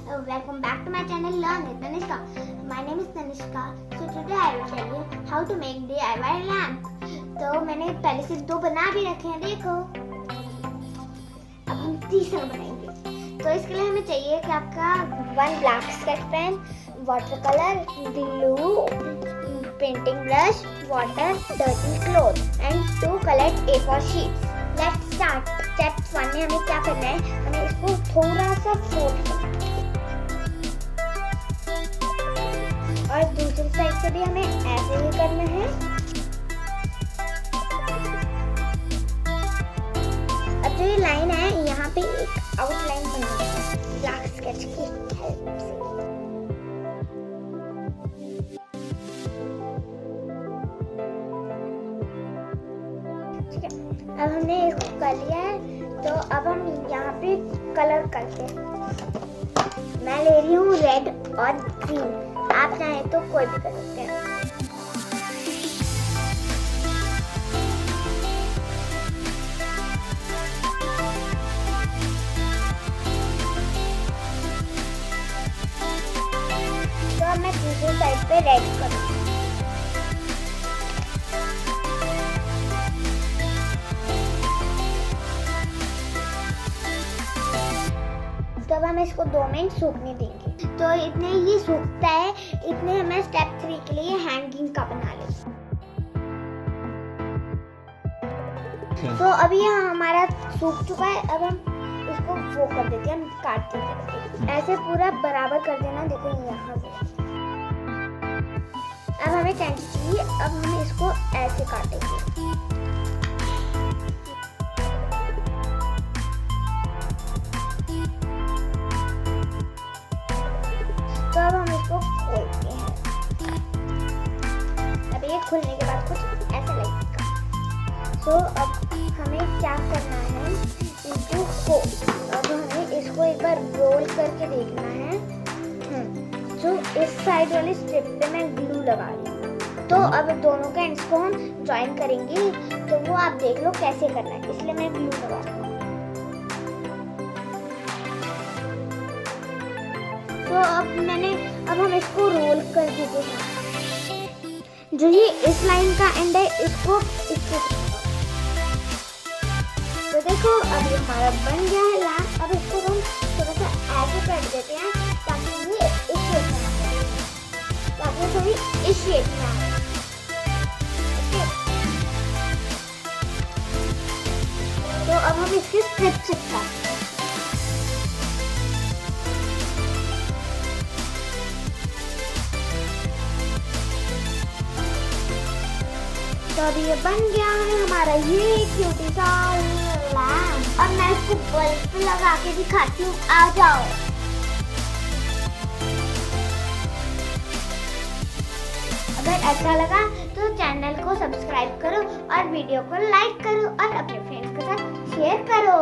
Welcome back to my channel Learn with Tanishka. My name is Tanishka. So today I will tell you how to make DIY lamp. तो मैंने पहले से 2 बना भी रखे हैं, देखो। अब हम तीसरा बनाएंगे। तो इसके लिए हमें चाहिए कि आपका 1 black sketch pen, water colour, glue, painting brush, water, dirty cloth and 2 coloured A4 sheets. Let's start. Step 1 में हमें क्या करना है, हमें इसको थोड़ा सा फोल्ड करना है और दूसरी साइड से भी हमें ऐसे ही करना है। अब जो ये लाइन है, यहाँ पे एक आउटलाइन बनानी है ब्लैक स्केच की हेल्प से। ठीक है, अब हमने इसको कर लिया है, तो अब हम यहाँ पे कलर करते हैं। मैं ले रही हूँ रेड और ग्रीन, आप चाहें तो कोई भी कर सकते हैं। तो अब मैं दूसरी साइड पे रेड करूँगी। तब हम इसको 2 मिनट सूखने देंगे। तो इतने ही सूखता है, इतने हमें स्टेप 3 के लिए हैंगिंग का बना लेंगे। तो अभी हमारा सूख चुका है, अब हम इसको वो कर देते हैं, हम काट देते हैं। ऐसे पूरा बराबर कर देना, देखो यहाँ पे। अब हमें कैंची चाहिए, अब हम इसको ऐसे काटेंगे। तो अब हम इसको खोलते हैं। अब ये खुलने के बाद कुछ ऐसा लगेगा। तो अब हमें क्या करना है, अब हमें इसको एक बार रोल करके देखना है। जो इस साइड वाली स्ट्रिप पे मैं ग्लू लगा रही हूँ। तो अब दोनों के एंड्स को हम ज्वाइन करेंगे, तो वो आप देख लो कैसे करना है, इसलिए मैं ग्लू लगा रही हूँ। तो अब हम इसको रोल कर देते हैं। जो ये इस लाइन का एंड है, इसको तो देखो अभी हमारा बन गया है लैम्प। अब इसको हम थोड़ा सा ऐसे कर देते हैं ताकि ये इस शेप में आए, ताकि थोड़ी इस शेप में आए। तो अब हम इसकी स्ट्रिप चिपका। तो अभी ये बन गया है हमारा ये क्यूटी सा लैम्प। अब मैं इसको बल्ब पे लगा के दिखाती हूँ, आ जाओ। अगर अच्छा लगा तो चैनल को सब्सक्राइब करो और वीडियो को लाइक करो और अपने फ्रेंड्स के साथ शेयर करो।